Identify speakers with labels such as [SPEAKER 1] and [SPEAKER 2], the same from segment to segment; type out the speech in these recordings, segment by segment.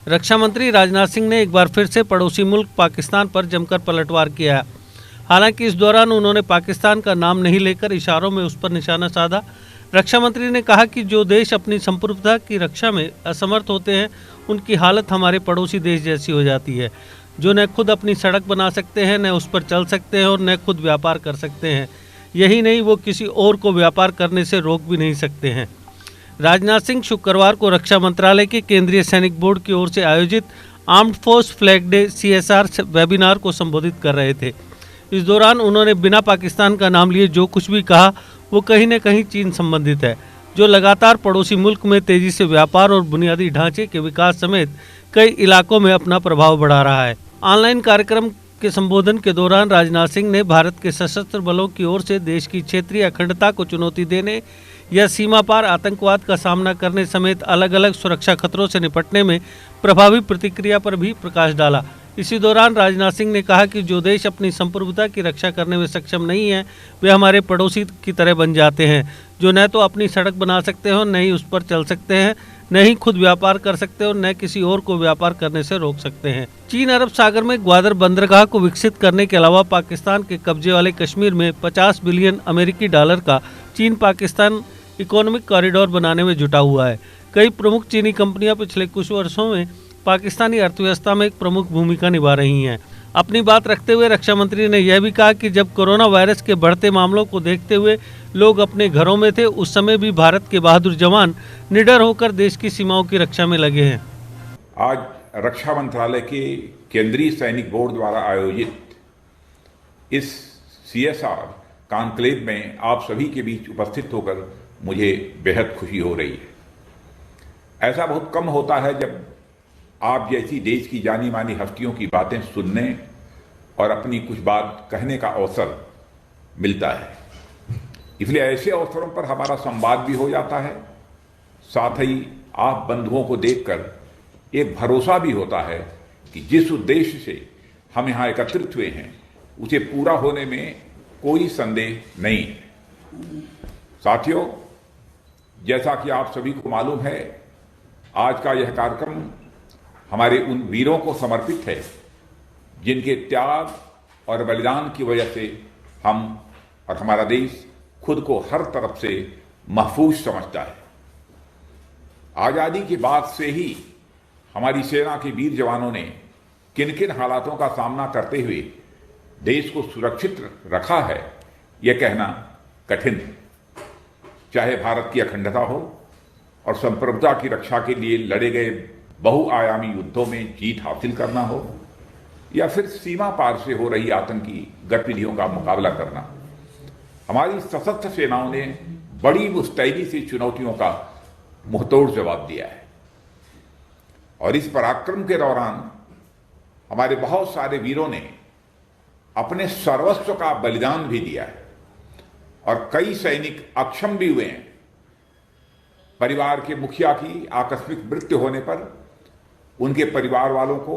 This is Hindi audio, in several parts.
[SPEAKER 1] रक्षा मंत्री राजनाथ सिंह ने एक बार फिर से पड़ोसी मुल्क पाकिस्तान पर जमकर पलटवार किया। हालांकि इस दौरान उन्होंने पाकिस्तान का नाम नहीं लेकर इशारों में उस पर निशाना साधा। रक्षा मंत्री ने कहा कि जो देश अपनी संप्रभुता की रक्षा में असमर्थ होते हैं, उनकी हालत हमारे पड़ोसी देश जैसी हो जाती है, जो न खुद अपनी सड़क बना सकते हैं, न उस पर चल सकते हैं और न खुद व्यापार कर सकते हैं। यही नहीं, वो किसी और को व्यापार करने से रोक भी नहीं सकते हैं। राजनाथ सिंह शुक्रवार को रक्षा मंत्रालय के केंद्रीय सैनिक बोर्ड की ओर से आयोजित armed force flag day CSR webinar को संबोधित कर रहे थे। इस दौरान उन्होंने बिना पाकिस्तान का नाम लिए जो कुछ भी कहा वो कहीं न कहीं चीन संबंधित है, जो लगातार पड़ोसी मुल्क में तेजी से व्यापार और बुनियादी ढांचे के विकास समेत कई इलाकों में अपना प्रभाव बढ़ा रहा है। ऑनलाइन कार्यक्रम के संबोधन के दौरान राजनाथ सिंह ने भारत के सशस्त्र बलों की ओर से देश की क्षेत्रीय अखंडता को चुनौती देने या सीमा पार आतंकवाद का सामना करने समेत अलग अलग सुरक्षा खतरों से निपटने में प्रभावी प्रतिक्रिया पर भी प्रकाश डाला। इसी दौरान राजनाथ सिंह ने कहा कि जो देश अपनी संप्रभुता की रक्षा करने में सक्षम नहीं है, वे हमारे पड़ोसी की तरह बन जाते हैं, जो न तो अपनी सड़क बना सकते हैं, न ही उस पर चल सकते हैं, न ही खुद व्यापार कर सकते और न किसी और को व्यापार करने से रोक सकते हैं। चीन अरब सागर में ग्वादर बंदरगाह को विकसित करने के अलावा पाकिस्तान के कब्जे वाले कश्मीर में 50 बिलियन अमेरिकी डॉलर का चीन पाकिस्तान इकोनॉमिक कॉरिडोर बनाने में जुटा हुआ है। कई प्रमुख चीनी कंपनियां पिछले कुछ वर्षों में पाकिस्तानी अर्थव्यवस्था में एक प्रमुख भूमिका निभा रही हैं। अपनी बात रखते हुए रक्षा मंत्री ने यह भी कहा कि जब कोरोना वायरस के बढ़ते मामलों को देखते हुए लोग अपने घरों में थे, उस समय भी भारत के बहादुर जवान निडर होकर देश की सीमाओं की रक्षा में लगे हैं।
[SPEAKER 2] आज रक्षा मंत्रालय के केंद्रीय सैनिक बोर्ड द्वारा आयोजित इस CSR कॉन्क्लेव में आप सभी के बीच उपस्थित होकर मुझे बेहद खुशी हो रही है। ऐसा बहुत कम होता है जब आप जैसी देश की जानी मानी हस्तियों की बातें सुनने और अपनी कुछ बात कहने का अवसर मिलता है। इसलिए ऐसे अवसरों पर हमारा संवाद भी हो जाता है, साथ ही आप बंधुओं को देखकर एक भरोसा भी होता है कि जिस उद्देश्य से हम यहाँ एकत्रित हुए हैं उसे पूरा होने में कोई संदेह नहीं है। साथियों, जैसा कि आप सभी को मालूम है, आज का यह कार्यक्रम हमारे उन वीरों को समर्पित है जिनके त्याग और बलिदान की वजह से हम और हमारा देश खुद को हर तरफ से महफूज समझता है। आज़ादी के बाद से ही हमारी सेना के वीर जवानों ने किन किन हालातों का सामना करते हुए देश को सुरक्षित रखा है, यह कहना कठिन है। चाहे भारत की अखंडता हो और संप्रभुता की रक्षा के लिए लड़े गए बहुआयामी युद्धों में जीत हासिल करना हो, या फिर सीमा पार से हो रही आतंकी गतिविधियों का मुकाबला करना, हमारी सशस्त्र सेनाओं ने बड़ी मुस्तैदी से चुनौतियों का मुंहतोड़ जवाब दिया है। और इस पराक्रम के दौरान हमारे बहुत सारे वीरों ने अपने सर्वस्व का बलिदान भी दिया है और कई सैनिक अक्षम भी हुए हैं। परिवार के मुखिया की आकस्मिक मृत्यु होने पर उनके परिवार वालों को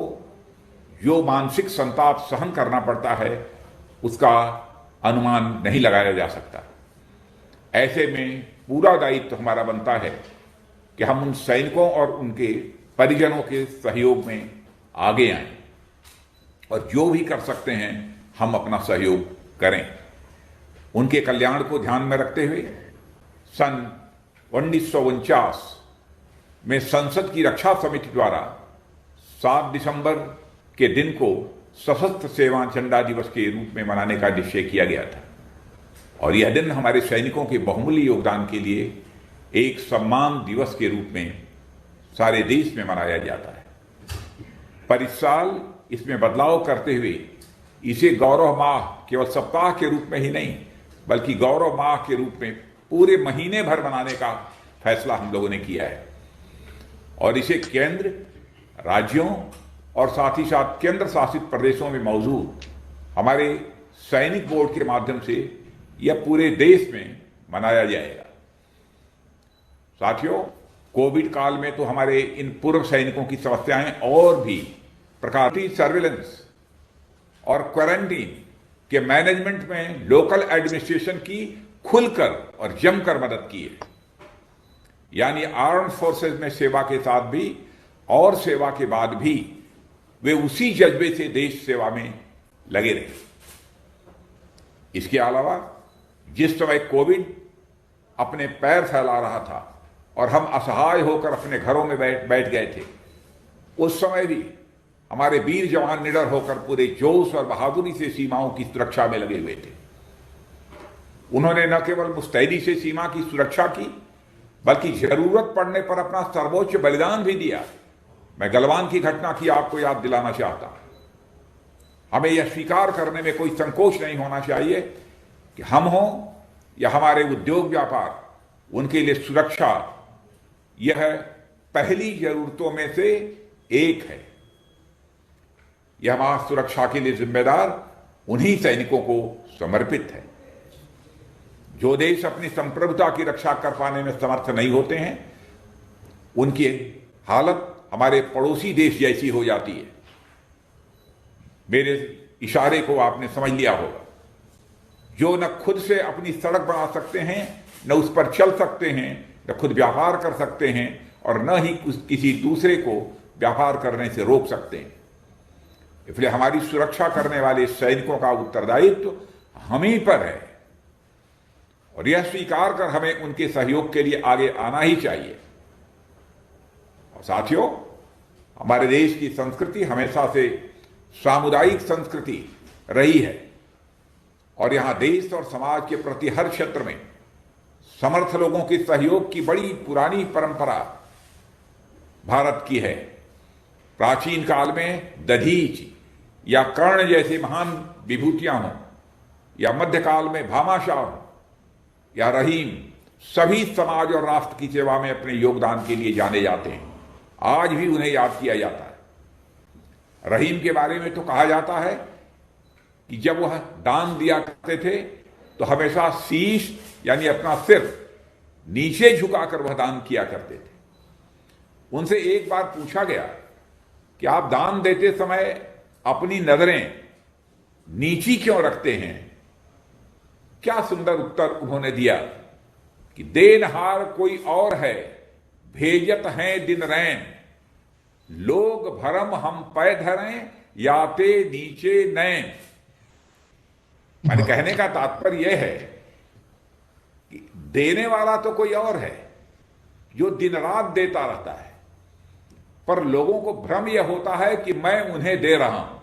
[SPEAKER 2] जो मानसिक संताप सहन करना पड़ता है उसका अनुमान नहीं लगाया जा सकता। ऐसे में पूरा दायित्व हमारा बनता है कि हम उन सैनिकों और उनके परिजनों के सहयोग में आगे आएं और जो भी कर सकते हैं हम अपना सहयोग करें। उनके कल्याण को ध्यान में रखते हुए सन 1949 में संसद की रक्षा समिति द्वारा 7 दिसंबर के दिन को सशस्त्र सेवा झंडा दिवस के रूप में मनाने का निश्चय किया गया था और यह दिन हमारे सैनिकों के बहुमूल्य योगदान के लिए एक सम्मान दिवस के रूप में सारे देश में मनाया जाता है। पर इस साल इसमें बदलाव करते हुए इसे गौरव माह केवल सप्ताह के रूप में ही नहीं बल्कि गौरव माह के रूप में पूरे महीने भर मनाने का फैसला हम लोगों ने किया है और इसे केंद्र, राज्यों और साथ ही साथ केंद्र शासित प्रदेशों में मौजूद हमारे सैनिक बोर्ड के माध्यम से यह पूरे देश में मनाया जाएगा। साथियों, कोविड काल में तो हमारे इन पूर्व सैनिकों की समस्याएं और भी प्रकार की सर्विलेंस और क्वारंटीन के मैनेजमेंट में लोकल एडमिनिस्ट्रेशन की खुलकर और जमकर मदद की है। यानी आर्म्ड फोर्सेस में सेवा के साथ भी और सेवा के बाद भी वे उसी जज्बे से देश सेवा में लगे रहे। इसके अलावा जिस समय कोविड अपने पैर फैला रहा था और हम असहाय होकर अपने घरों में बैठ गए थे, उस समय भी हमारे वीर जवान निडर होकर पूरे जोश और बहादुरी से सीमाओं की सुरक्षा में लगे हुए थे। उन्होंने न केवल मुस्तैदी से सीमा की सुरक्षा की, बल्कि जरूरत पड़ने पर अपना सर्वोच्च बलिदान भी दिया। मैं गलवान की घटना की आपको याद दिलाना चाहता हूं। हमें यह स्वीकार करने में कोई संकोच नहीं होना चाहिए कि हम हों या हमारे उद्योग व्यापार, उनके लिए सुरक्षा यह पहली जरूरतों में से एक है। यह हमारी सुरक्षा के लिए जिम्मेदार उन्हीं सैनिकों को समर्पित है। जो देश अपनी संप्रभुता की रक्षा कर पाने में समर्थ नहीं होते हैं, उनकी हालत हमारे पड़ोसी देश जैसी हो जाती है। मेरे इशारे को आपने समझ लिया होगा। जो न खुद से अपनी सड़क बना सकते हैं, न उस पर चल सकते हैं, न खुद व्यापार कर सकते हैं और न ही किसी दूसरे को व्यापार करने से रोक सकते हैं। इसलिए हमारी सुरक्षा करने वाले सैनिकों का उत्तरदायित्व हम ही पर है और यह स्वीकार कर हमें उनके सहयोग के लिए आगे आना ही चाहिए। और साथियों, हमारे देश की संस्कृति हमेशा से सामुदायिक संस्कृति रही है और यहां देश और समाज के प्रति हर क्षेत्र में समर्थ लोगों के सहयोग की बड़ी पुरानी परंपरा भारत की है। प्राचीन काल में दधीच या कर्ण जैसे महान विभूतियां हों या मध्यकाल में भामाशाह हो या रहीम, सभी समाज और राष्ट्र की सेवा में अपने योगदान के लिए जाने जाते हैं। आज भी उन्हें याद किया जाता है। रहीम के बारे में तो कहा जाता है कि जब वह दान दिया करते थे तो हमेशा शीश यानी अपना सिर नीचे झुकाकर वह दान किया करते थे। उनसे एक बार पूछा गया कि आप दान देते समय अपनी नजरें नीची क्यों रखते हैं? क्या सुंदर उत्तर उन्होंने दिया कि देनहार कोई और है, भेजत हैं दिन रैन, लोग भरम हम पै धरें, याते नीचे नैन। माने कहने का तात्पर्य यह है कि देने वाला तो कोई और है जो दिन रात देता रहता है, पर लोगों को भ्रम यह होता है कि मैं उन्हें दे रहा हूं,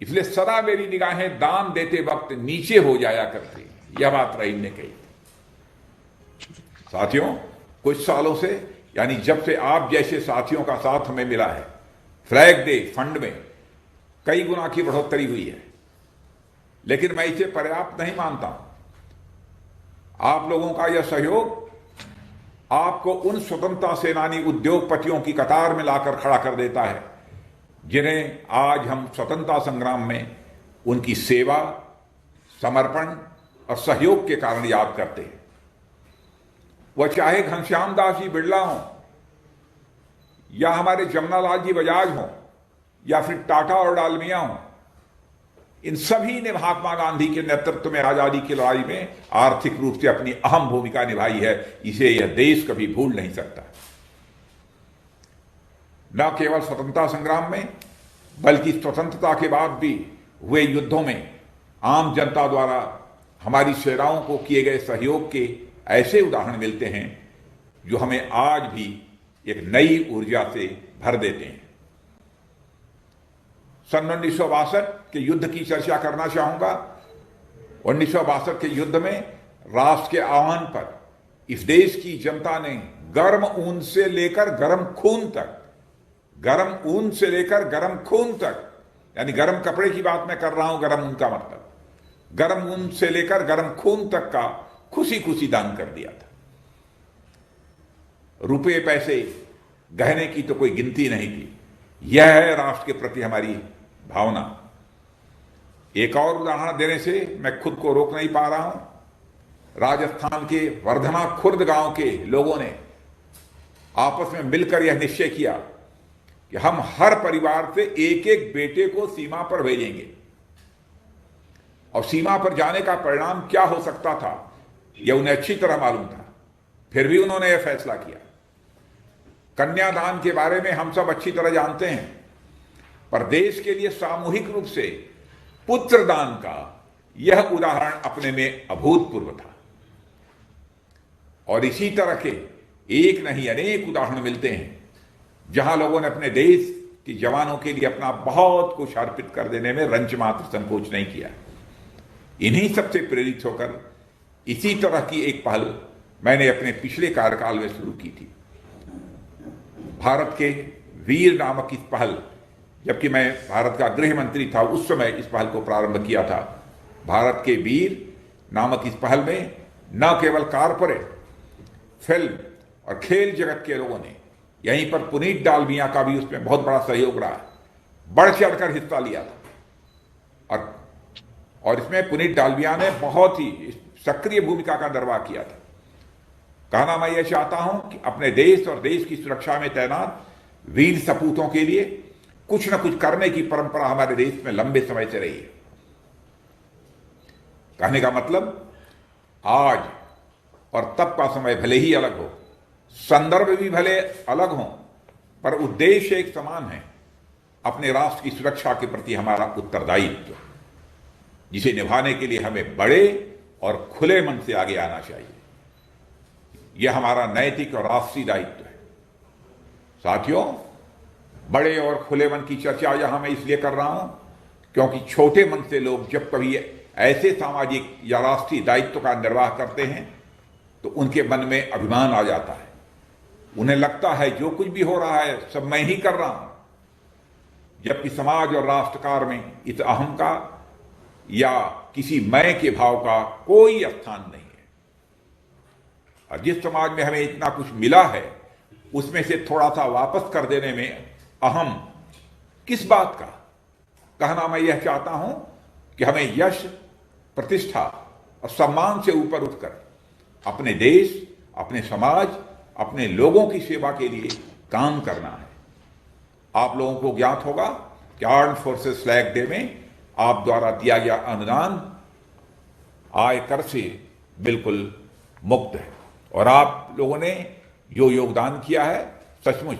[SPEAKER 2] इसलिए सदा मेरी निगाहें दान देते वक्त नीचे हो जाया करती। यह बात रहीम ने कही। साथियों, कुछ सालों से यानी जब से आप जैसे साथियों का साथ हमें मिला है, फ्लैग डे फंड में कई गुना की बढ़ोतरी हुई है, लेकिन मैं इसे पर्याप्त नहीं मानता हूं। आप लोगों का यह सहयोग आपको उन स्वतंत्रता सेनानी उद्योगपतियों की कतार में लाकर खड़ा कर देता है जिन्हें आज हम स्वतंत्रता संग्राम में उनकी सेवा, समर्पण और सहयोग के कारण याद करते हैं। वह चाहे घनश्याम दास जी बिड़ला हों या हमारे जमनालाल जी बजाज हों या फिर टाटा और डालमिया हों, इन सभी ने महात्मा गांधी के नेतृत्व में आजादी की लड़ाई में आर्थिक रूप से अपनी अहम भूमिका निभाई है। इसे यह देश कभी भूल नहीं सकता। न केवल स्वतंत्रता संग्राम में, बल्कि स्वतंत्रता के बाद भी हुए युद्धों में आम जनता द्वारा हमारी सेनाओं को किए गए सहयोग के ऐसे उदाहरण मिलते हैं जो हमें आज भी एक नई ऊर्जा से भर देते हैं। सन 1962 के युद्ध की चर्चा करना चाहूंगा। 1962 के युद्ध में राष्ट्र के आह्वान पर इस देश की जनता ने गर्म ऊन से लेकर गर्म खून तक, गर्म ऊन से लेकर गर्म खून तक, यानी गर्म कपड़े की बात मैं कर रहा हूं, गर्म ऊन का मतलब गर्म ऊन से लेकर गर्म खून तक का खुशी खुशी दान कर दिया था। रुपए, पैसे, गहने की तो कोई गिनती नहीं थी। यह है राष्ट्र के प्रति हमारी भावना। एक और उदाहरण देने से मैं खुद को रोक नहीं पा रहा हूं। राजस्थान के वर्धना खुर्द गांव के लोगों ने आपस में मिलकर यह निश्चय किया कि हम हर परिवार से एक एक बेटे को सीमा पर भेजेंगे। और सीमा पर जाने का परिणाम क्या हो सकता था यह उन्हें अच्छी तरह मालूम था, फिर भी उन्होंने यह फैसला किया। कन्यादान के बारे में हम सब अच्छी तरह जानते हैं, पर देश के लिए सामूहिक रूप से पुत्रदान का यह उदाहरण अपने में अभूतपूर्व था। और इसी तरह के एक नहीं अनेक उदाहरण मिलते हैं जहां लोगों ने अपने देश के जवानों के लिए अपना बहुत कुछ अर्पित कर देने में रंच मात्र संकोच नहीं किया। इन्हीं सबसे प्रेरित होकर इसी तरह की एक पहल मैंने अपने पिछले कार्यकाल में शुरू की थी। भारत के वीर नामक इस पहल, जबकि मैं भारत का गृह मंत्री था उस समय इस पहल को प्रारंभ किया था। भारत के वीर नामक इस पहल में न केवल कारपोरेट, फिल्म और खेल जगत के लोगों ने, यहीं पर पुनीत डालमिया का भी उसमें बहुत बड़ा सहयोग रहा, बढ़ चढ़कर हिस्सा लिया था। और इसमें पुनीत डालमिया ने बहुत ही सक्रिय भूमिका का निर्वाह किया था। कहना मैं यह चाहता हूं कि अपने देश और देश की सुरक्षा में तैनात वीर सपूतों के लिए कुछ न कुछ करने की परंपरा हमारे देश में लंबे समय से रही है। कहने का मतलब, आज और तब का समय भले ही अलग हो, संदर्भ भी भले अलग हो, पर उद्देश्य एक समान है। अपने राष्ट्र की सुरक्षा के प्रति हमारा उत्तरदायित्व, जिसे निभाने के लिए हमें बड़े और खुले मन से आगे आना चाहिए। यह हमारा नैतिक और राष्ट्रीय दायित्व है। साथियों, बड़े और खुले मन की चर्चा यहां मैं इसलिए कर रहा हूं क्योंकि छोटे मन से लोग जब कभी ऐसे सामाजिक या राष्ट्रीय दायित्व का निर्वाह करते हैं तो उनके मन में अभिमान आ जाता है। उन्हें लगता है जो कुछ भी हो रहा है सब मैं ही कर रहा हूं, जबकि समाज और राष्ट्रकार में इस अहम का या किसी मैं के भाव का कोई स्थान नहीं है। और जिस समाज में हमें इतना कुछ मिला है उसमें से थोड़ा सा वापस कर देने में अहम किस बात का। कहना मैं यह चाहता हूं कि हमें यश, प्रतिष्ठा और सम्मान से ऊपर उठकर अपने देश, अपने समाज, अपने लोगों की सेवा के लिए काम करना है। आप लोगों को ज्ञात होगा कि आर्म्ड फोर्सेस फ्लैग डे में आप द्वारा दिया गया अनुदान आयकर से बिल्कुल मुक्त है। और आप लोगों ने जो योगदान किया है, सचमुच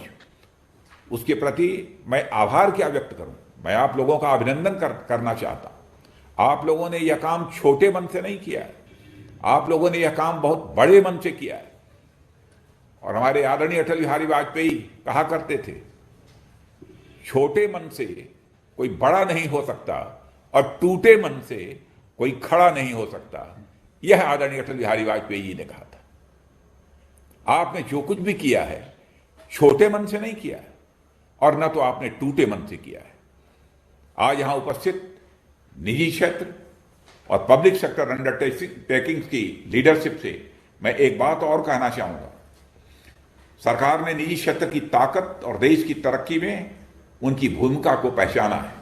[SPEAKER 2] उसके प्रति मैं आभार क्या व्यक्त करूं। मैं आप लोगों का अभिनंदन करना चाहता हूं। आप लोगों ने यह काम छोटे मन से नहीं किया है, आप लोगों ने यह काम बहुत बड़े मन से किया है। और हमारे आदरणीय अटल बिहारी वाजपेयी कहा करते थे, छोटे मन से कोई बड़ा नहीं हो सकता और टूटे मन से कोई खड़ा नहीं हो सकता। यह आदरणीय अटल बिहारी वाजपेयी जी ने कहा था। आपने जो कुछ भी किया है छोटे मन से नहीं किया है और न तो आपने टूटे मन से किया है। आज यहां उपस्थित निजी क्षेत्र और पब्लिक सेक्टर अंडरटेकिंग्स की लीडरशिप से मैं एक बात और कहना चाहूंगा। सरकार ने निजी क्षेत्र की ताकत और देश की तरक्की में उनकी भूमिका को पहचाना है।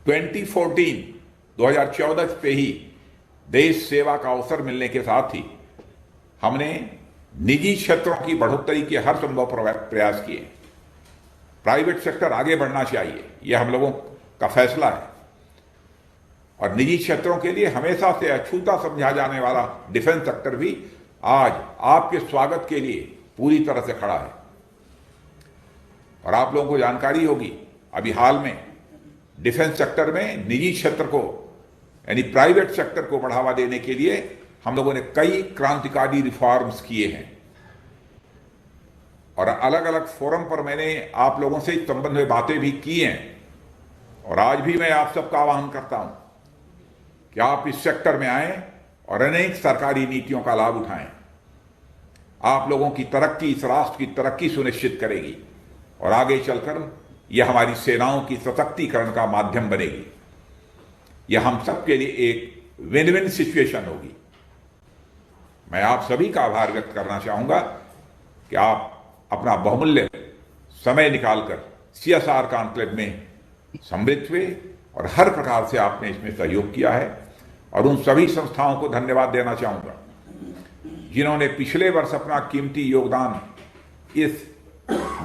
[SPEAKER 2] 2014 से ही देश सेवा का अवसर मिलने के साथ ही हमने निजी क्षेत्रों की बढ़ोतरी के हर संभव प्रयास किए। प्राइवेट सेक्टर आगे बढ़ना चाहिए, यह हम लोगों का फैसला है। और निजी क्षेत्रों के लिए हमेशा से अछूता समझा जाने वाला डिफेंस सेक्टर भी आज आपके स्वागत के लिए पूरी तरह से खड़ा है। और आप लोगों को जानकारी होगी, अभी हाल में डिफेंस सेक्टर में निजी क्षेत्र को यानी प्राइवेट सेक्टर को बढ़ावा देने के लिए हम लोगों ने कई क्रांतिकारी रिफॉर्म्स किए हैं। और अलग अलग फोरम पर मैंने आप लोगों से इस संबंध में बातें भी की हैं। और आज भी मैं आप सबका आह्वान करता हूं कि आप इस सेक्टर में आएं और अनेक सरकारी नीतियों का लाभ उठाएं। आप लोगों की तरक्की इस राष्ट्र की तरक्की सुनिश्चित करेगी और आगे चलकर यह हमारी सेनाओं की सशक्तिकरण का माध्यम बनेगी। यह हम सबके लिए एक विन विन सिचुएशन होगी। मैं आप सभी का आभार व्यक्त करना चाहूंगा कि आप अपना बहुमूल्य समय निकालकर CSR कॉन्क्लेव में सम्मिलित हुए और हर प्रकार से आपने इसमें सहयोग किया है। और उन सभी संस्थाओं को धन्यवाद देना चाहूंगा जिन्होंने पिछले वर्ष अपना कीमती योगदान इस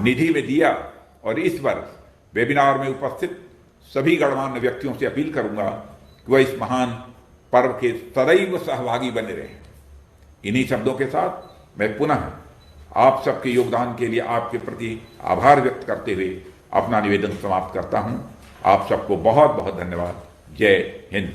[SPEAKER 2] निधि में दिया। और इस वर्ष वेबिनार में उपस्थित सभी गणमान्य व्यक्तियों से अपील करूंगा कि वह इस महान पर्व के सदैव सहभागी बने रहें। इन्हीं शब्दों के साथ मैं पुनः आप सबके योगदान के लिए आपके प्रति आभार व्यक्त करते हुए अपना निवेदन समाप्त करता हूं। आप सबको बहुत बहुत धन्यवाद। जय हिंद।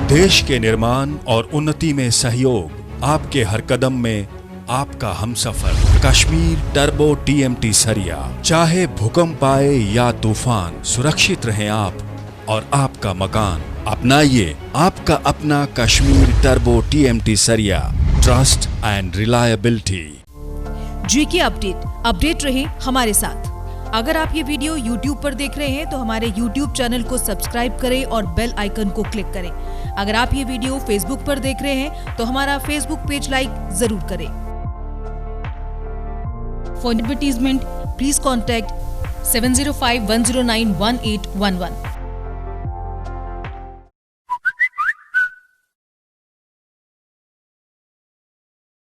[SPEAKER 3] देश के निर्माण और उन्नति में सहयोग, आपके हर कदम में आपका हमसफर। कश्मीर टर्बो TMT सरिया। चाहे भूकंप आए या तूफान, सुरक्षित रहें आप और आपका मकान। अपनाइए आपका अपना कश्मीर टर्बो TMT सरिया। Trust and reliability.
[SPEAKER 4] GK update रहे हमारे साथ। अगर आप ये वीडियो YouTube पर देख रहे हैं तो हमारे YouTube चैनल को सब्सक्राइब करें और बेल आइकन को क्लिक करें। अगर आप ये वीडियो Facebook पर देख रहे हैं तो हमारा Facebook पेज लाइक जरूर करें। For advertisement please contact 7051091811।